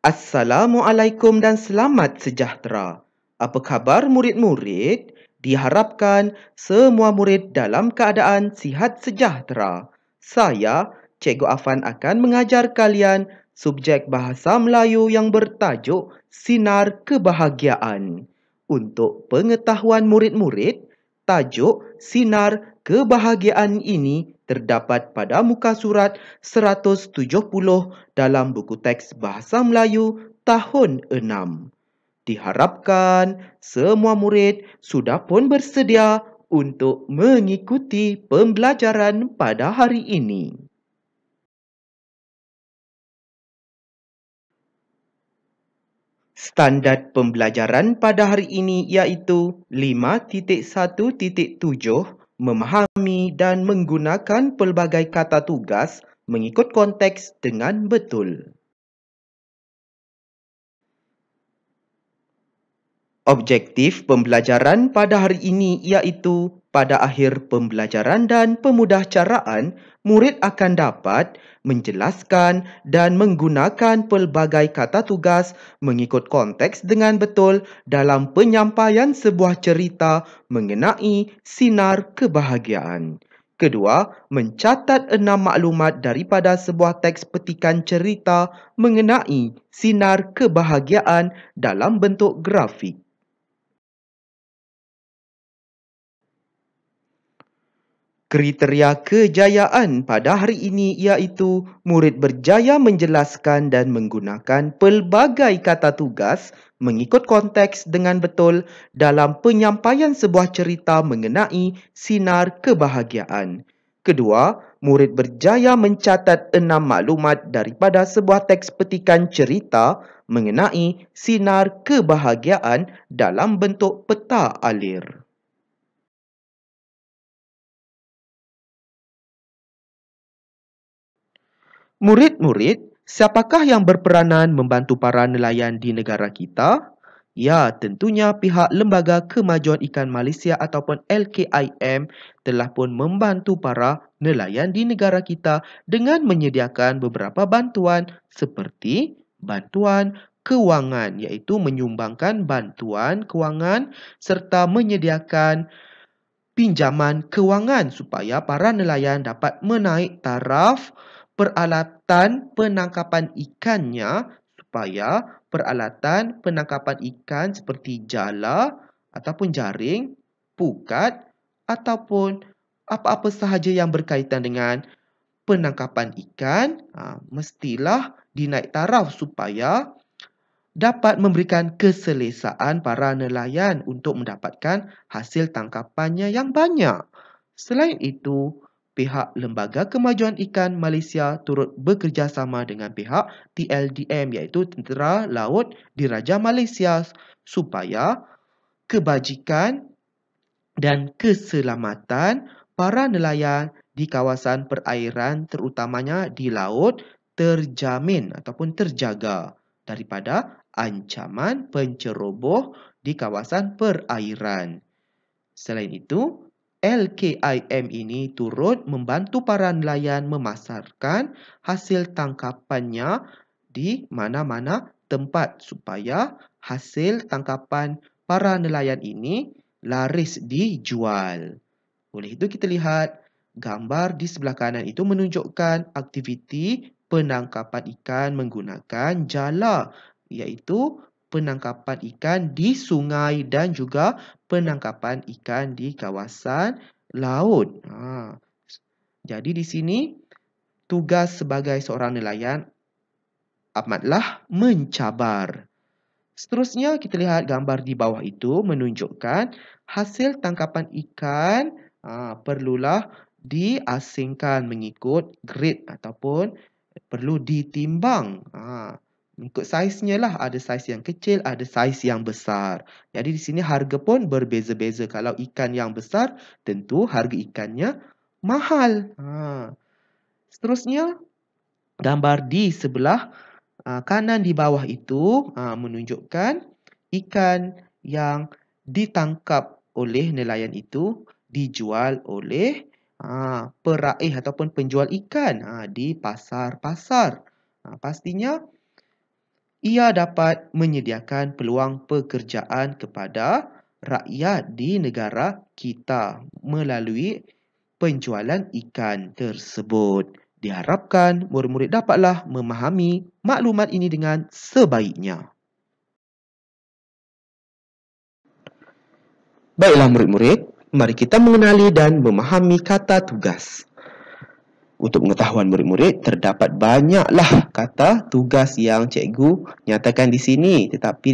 Assalamualaikum dan selamat sejahtera. Apa khabar murid-murid? Diharapkan semua murid dalam keadaan sihat sejahtera. Saya, Cikgu Afan akan mengajar kalian subjek Bahasa Melayu yang bertajuk Sinar Kebahagiaan. Untuk pengetahuan murid-murid, tajuk Sinar Kebahagiaan ini terdapat pada muka surat 170 dalam buku teks Bahasa Melayu tahun 6. Diharapkan semua murid sudah pun bersedia untuk mengikuti pembelajaran pada hari ini. Standard pembelajaran pada hari ini iaitu 5.1.7 memahami dan menggunakan pelbagai kata tugas mengikut konteks dengan betul. Objektif pembelajaran pada hari ini iaitu pada akhir pembelajaran dan pemudahcaraan, murid akan dapat menjelaskan dan menggunakan pelbagai kata tugas mengikut konteks dengan betul dalam penyampaian sebuah cerita mengenai sinar kebahagiaan. Kedua, mencatat 6 maklumat daripada sebuah teks petikan cerita mengenai sinar kebahagiaan dalam bentuk grafik. Kriteria kejayaan pada hari ini iaitu murid berjaya menjelaskan dan menggunakan pelbagai kata tugas mengikut konteks dengan betul dalam penyampaian sebuah cerita mengenai sinar kebahagiaan. Kedua, murid berjaya mencatat 6 maklumat daripada sebuah teks petikan cerita mengenai sinar kebahagiaan dalam bentuk peta alir. Murid-murid, siapakah yang berperanan membantu para nelayan di negara kita? Ya, tentunya pihak Lembaga Kemajuan Ikan Malaysia ataupun LKIM telah pun membantu para nelayan di negara kita dengan menyediakan beberapa bantuan seperti bantuan kewangan iaitu menyumbangkan bantuan kewangan serta menyediakan pinjaman kewangan supaya para nelayan dapat menaik taraf peralatan penangkapan ikannya supaya peralatan penangkapan ikan seperti jala ataupun jaring, pukat ataupun apa-apa sahaja yang berkaitan dengan penangkapan ikan mestilah dinaik taraf supaya dapat memberikan keselesaan para nelayan untuk mendapatkan hasil tangkapannya yang banyak. Selain itu, pihak Lembaga Kemajuan Ikan Malaysia turut bekerjasama dengan pihak TLDM iaitu Tentera Laut Diraja Malaysia supaya kebajikan dan keselamatan para nelayan di kawasan perairan terutamanya di laut terjamin ataupun terjaga daripada ancaman penceroboh di kawasan perairan. Selain itu, LKIM ini turut membantu para nelayan memasarkan hasil tangkapannya di mana-mana tempat supaya hasil tangkapan para nelayan ini laris dijual. Oleh itu kita lihat gambar di sebelah kanan itu menunjukkan aktiviti penangkapan ikan menggunakan jala iaitu penangkapan ikan di sungai dan juga penangkapan ikan di kawasan laut. Jadi di sini tugas sebagai seorang nelayan amatlah mencabar. Seterusnya kita lihat gambar di bawah itu menunjukkan hasil tangkapan ikan perlulah diasingkan mengikut grade ataupun perlu ditimbang. Mengikut saiznya lah, ada saiz yang kecil, ada saiz yang besar. Jadi di sini harga pun berbeza-beza. Kalau ikan yang besar, tentu harga ikannya mahal. Seterusnya, gambar di sebelah kanan di bawah itu menunjukkan ikan yang ditangkap oleh nelayan itu dijual oleh peraih ataupun penjual ikan di pasar-pasar. Pastinya ia dapat menyediakan peluang pekerjaan kepada rakyat di negara kita melalui penjualan ikan tersebut. Diharapkan murid-murid dapatlah memahami maklumat ini dengan sebaiknya. Baiklah murid-murid, mari kita mengenali dan memahami kata tugas. Untuk pengetahuan murid-murid, terdapat banyaklah kata tugas yang cikgu nyatakan di sini. Tetapi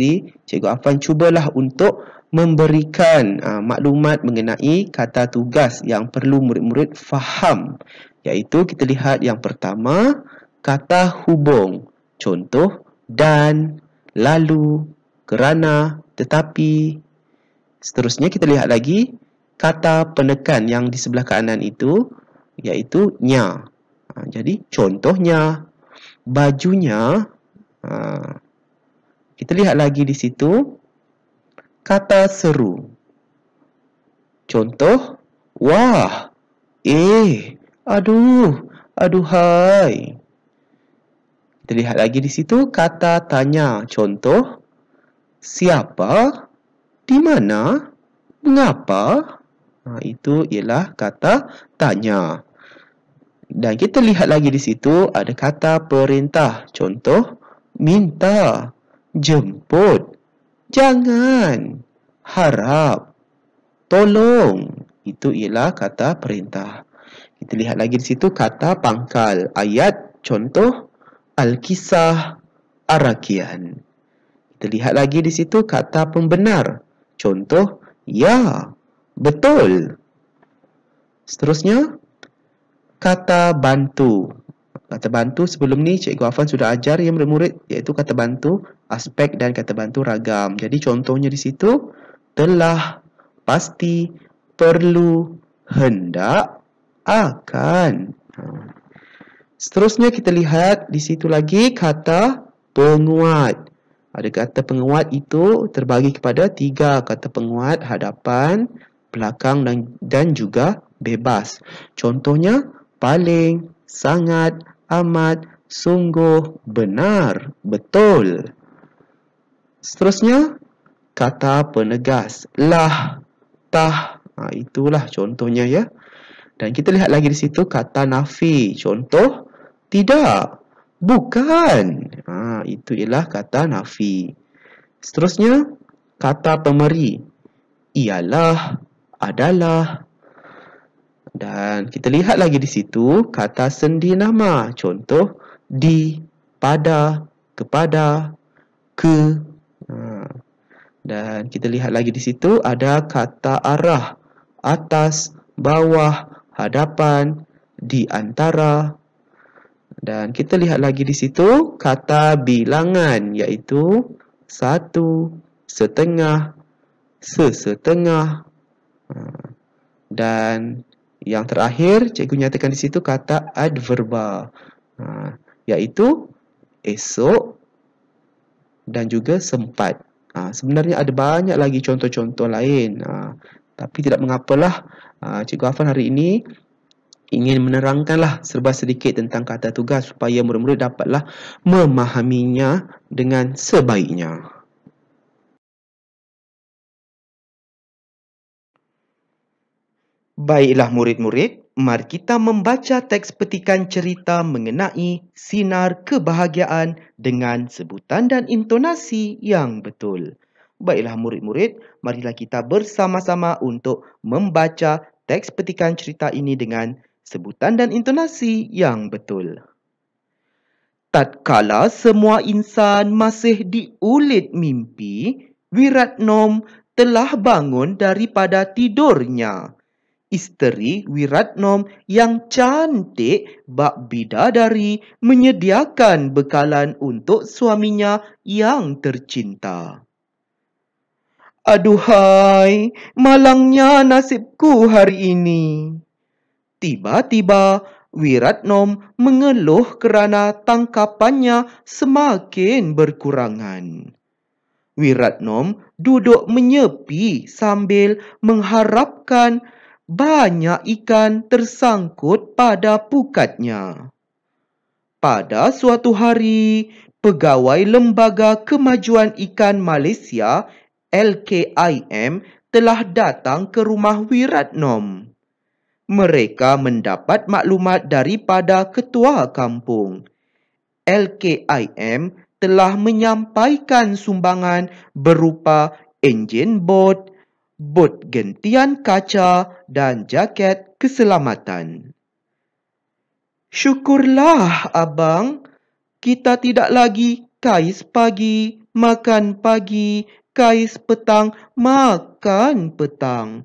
Cikgu Afan cubalah untuk memberikan maklumat mengenai kata tugas yang perlu murid-murid faham. Iaitu kita lihat yang pertama, kata hubung. Contoh, dan, lalu, kerana, tetapi. Seterusnya kita lihat lagi kata penekan yang di sebelah kanan itu, iaitu nya. Jadi contohnya, bajunya. Kita lihat lagi di situ kata seru. Contoh, wah, aduh, aduhai. Kita lihat lagi di situ kata tanya. Contoh, siapa, di mana, mengapa. Itu ialah kata tanya. Dan kita lihat lagi di situ ada kata perintah. Contoh, minta, jemput, jangan, harap, tolong. Itu ialah kata perintah. Kita lihat lagi di situ kata pangkal. Ayat, contoh, Al-Kisah, Ar-Rakian. Kita lihat lagi di situ kata pembenar. Contoh, ya, betul. Seterusnya, kata bantu. Kata bantu sebelum ni Cikgu Afan sudah ajar ya murid-murid, iaitu kata bantu aspek dan kata bantu ragam. Jadi contohnya di situ telah, pasti, perlu, hendak, akan. Seterusnya kita lihat di situ lagi kata penguat. Ada kata penguat itu terbagi kepada 3 kata penguat: hadapan, belakang dan juga bebas. Contohnya paling, sangat, amat, sungguh, benar, betul. Seterusnya, kata penegas. Lah, tah. Itulah contohnya ya. Dan kita lihat lagi di situ kata nafi. Contoh, tidak, bukan. Itu ialah kata nafi. Seterusnya, kata pemeri. Ialah, adalah. Dan kita lihat lagi di situ kata sendi nama. Contoh, di, pada, kepada, ke. Dan kita lihat lagi di situ ada kata arah. Atas, bawah, hadapan, di antara. Dan kita lihat lagi di situ kata bilangan, iaitu 1, setengah, sesetengah. Dan yang terakhir, cikgu nyatakan di situ kata adverba, iaitu esok dan juga sempat. Sebenarnya ada banyak lagi contoh-contoh lain. Tapi tidak mengapalah, Cikgu Afan hari ini ingin menerangkanlah serba sedikit tentang kata tugas supaya murid-murid dapatlah memahaminya dengan sebaiknya. Baiklah murid-murid, mari kita membaca teks petikan cerita mengenai sinar kebahagiaan dengan sebutan dan intonasi yang betul. Baiklah murid-murid, marilah kita bersama-sama untuk membaca teks petikan cerita ini dengan sebutan dan intonasi yang betul. Tatkala semua insan masih diulit mimpi, Wiratnom telah bangun daripada tidurnya. Isteri Wiratnom yang cantik bak bidadari menyediakan bekalan untuk suaminya yang tercinta. Aduhai, malangnya nasibku hari ini. Tiba-tiba Wiratnom mengeluh kerana tangkapannya semakin berkurangan. Wiratnom duduk menyepi sambil mengharapkan banyak ikan tersangkut pada pukatnya. Pada suatu hari, Pegawai Lembaga Kemajuan Ikan Malaysia (LKIM) telah datang ke rumah Wiratnom. Mereka mendapat maklumat daripada ketua kampung. LKIM telah menyampaikan sumbangan berupa enjin bot, bot gentian kaca dan jaket keselamatan. Syukurlah, abang. Kita tidak lagi kais pagi, makan pagi, kais petang, makan petang,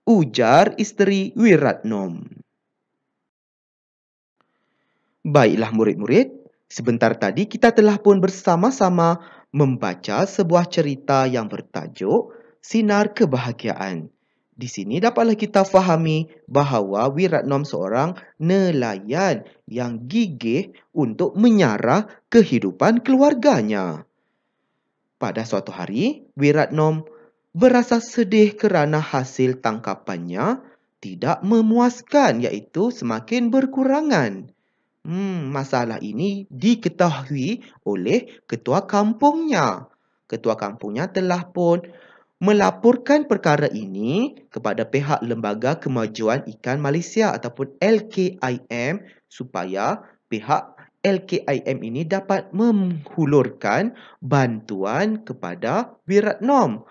ujar isteri Wiratnom. Baiklah murid-murid, sebentar tadi kita telah pun bersama-sama membaca sebuah cerita yang bertajuk Sinar Kebahagiaan. Di sini dapatlah kita fahami bahawa Wiratnom seorang nelayan yang gigih untuk menyara kehidupan keluarganya. Pada suatu hari, Wiratnom berasa sedih kerana hasil tangkapannya tidak memuaskan, iaitu semakin berkurangan. Masalah ini diketahui oleh ketua kampungnya. Ketua kampungnya telah pun melaporkan perkara ini kepada pihak Lembaga Kemajuan Ikan Malaysia ataupun LKIM supaya pihak LKIM ini dapat menghulurkan bantuan kepada Wiratnom.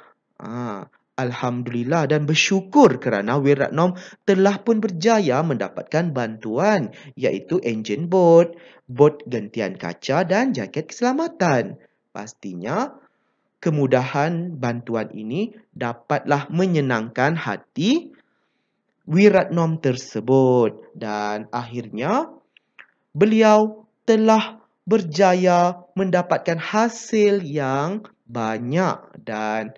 Alhamdulillah dan bersyukur kerana Wiratnom telah pun berjaya mendapatkan bantuan iaitu enjin bot, bot gantian kaca dan jaket keselamatan. Pastinya kemudahan bantuan ini dapatlah menyenangkan hati Wiratnom tersebut dan akhirnya beliau telah berjaya mendapatkan hasil yang banyak dan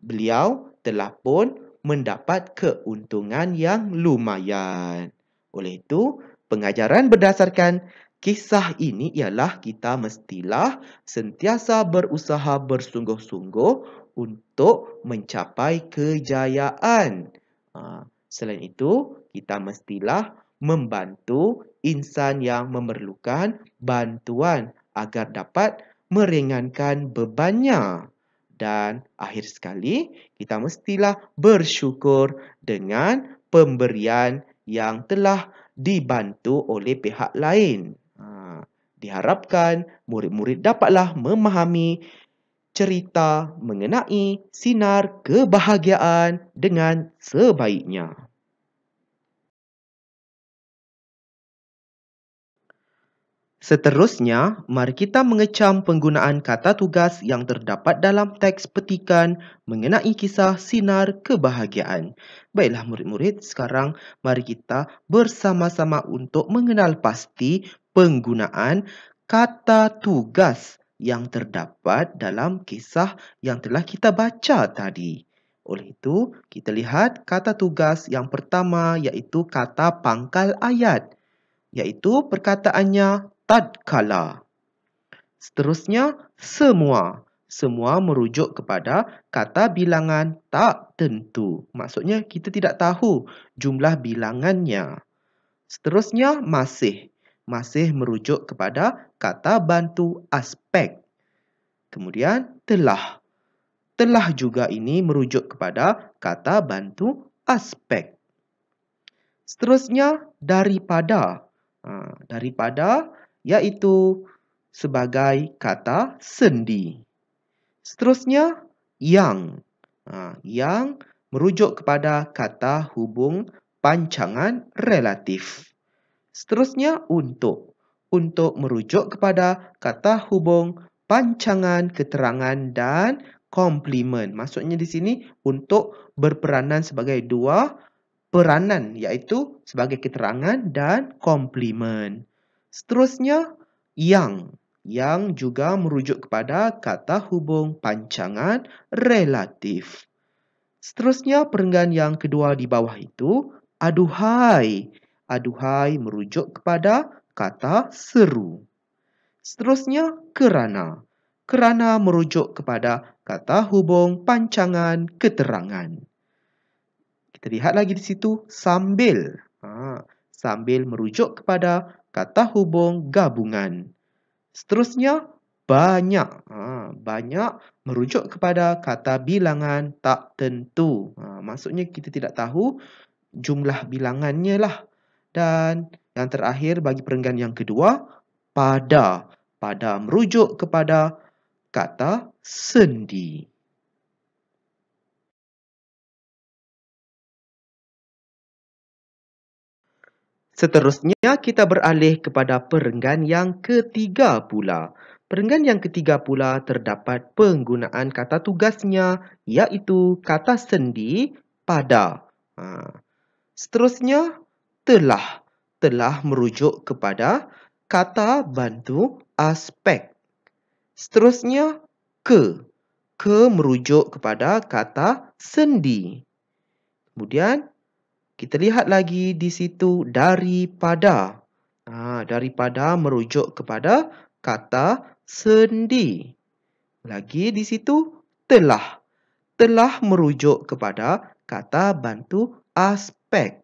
beliau telah pun mendapat keuntungan yang lumayan. Oleh itu, pengajaran berdasarkan kisah ini ialah kita mestilah sentiasa berusaha bersungguh-sungguh untuk mencapai kejayaan. Selain itu, kita mestilah membantu insan yang memerlukan bantuan agar dapat meringankan bebannya. Dan akhir sekali, kita mestilah bersyukur dengan pemberian yang telah dibantu oleh pihak lain. Diharapkan murid-murid dapatlah memahami cerita mengenai sinar kebahagiaan dengan sebaiknya. Seterusnya, mari kita mengecam penggunaan kata tugas yang terdapat dalam teks petikan mengenai kisah sinar kebahagiaan. Baiklah murid-murid, sekarang mari kita bersama-sama untuk mengenal pasti penggunaan kata tugas yang terdapat dalam kisah yang telah kita baca tadi. Oleh itu, kita lihat kata tugas yang pertama iaitu kata pangkal ayat, iaitu perkataannya tatkala. Seterusnya, semua. Semua merujuk kepada kata bilangan tak tentu. Maksudnya, kita tidak tahu jumlah bilangannya. Seterusnya, masih. Masih merujuk kepada kata bantu aspek. Kemudian, telah. Telah juga ini merujuk kepada kata bantu aspek. Seterusnya, daripada. Daripada iaitu sebagai kata sendi. Seterusnya, yang. Yang merujuk kepada kata hubung pancangan relatif. Seterusnya, untuk. Untuk merujuk kepada kata hubung pancangan keterangan dan komplimen. Maksudnya di sini untuk berperanan sebagai dua peranan iaitu sebagai keterangan dan komplimen. Seterusnya, yang. Yang juga merujuk kepada kata hubung pancangan relatif. Seterusnya, perenggan yang kedua di bawah itu, aduhai. Aduhai merujuk kepada kata seru. Seterusnya, kerana. Kerana merujuk kepada kata hubung pancangan keterangan. Kita lihat lagi di situ, sambil. sambil merujuk kepada kata hubung gabungan. Seterusnya, banyak. Banyak merujuk kepada kata bilangan tak tentu. Maksudnya kita tidak tahu jumlah bilangannya lah. Dan yang terakhir bagi perenggan yang kedua, pada. Pada merujuk kepada kata sendi. Seterusnya kita beralih kepada perenggan yang ketiga pula. Perenggan yang ketiga pula terdapat penggunaan kata tugasnya iaitu kata sendi pada. Seterusnya, telah. Telah merujuk kepada kata bantu aspek. Seterusnya, ke. Ke merujuk kepada kata sendi. Kemudian, kita lihat lagi di situ daripada. Daripada merujuk kepada kata sendi. Lagi di situ telah. Telah merujuk kepada kata bantu aspek.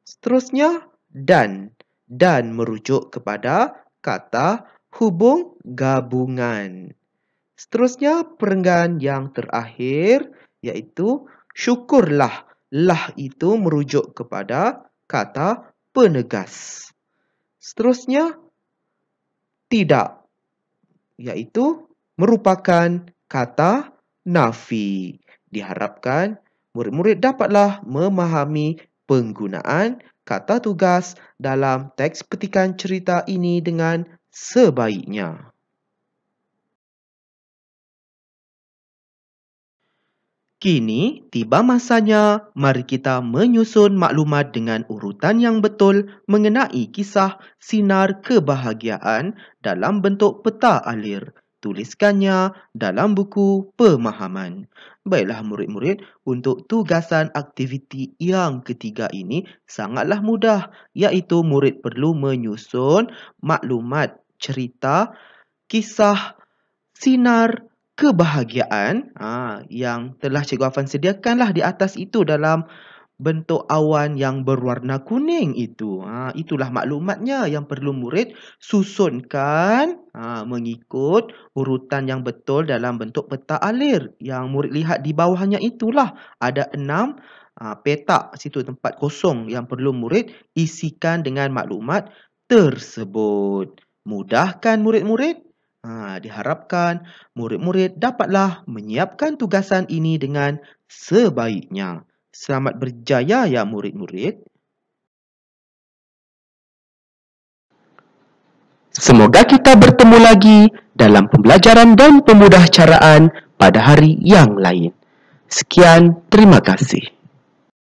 Seterusnya dan. Dan merujuk kepada kata hubung gabungan. Seterusnya perenggan yang terakhir iaitu syukurlah. Lah itu merujuk kepada kata penegas. Seterusnya, tidak, iaitu merupakan kata nafi. Diharapkan murid-murid dapatlah memahami penggunaan kata tugas dalam teks petikan cerita ini dengan sebaiknya. Kini tiba masanya mari kita menyusun maklumat dengan urutan yang betul mengenai kisah sinar kebahagiaan dalam bentuk peta alir. Tuliskannya dalam buku pemahaman. Baiklah murid-murid, untuk tugasan aktiviti yang ketiga ini sangatlah mudah, iaitu murid perlu menyusun maklumat cerita kisah sinar kebahagiaan yang telah Cikgu Afan sediakanlah di atas itu dalam bentuk awan yang berwarna kuning itu. Itulah maklumatnya yang perlu murid susunkan mengikut urutan yang betul dalam bentuk peta alir. Yang murid lihat di bawahnya itulah ada 6 petak situ tempat kosong yang perlu murid isikan dengan maklumat tersebut. Mudahkan murid-murid? Diharapkan murid-murid dapatlah menyiapkan tugasan ini dengan sebaiknya. Selamat berjaya ya murid-murid. Semoga kita bertemu lagi dalam pembelajaran dan pemudahcaraan pada hari yang lain. Sekian, terima kasih.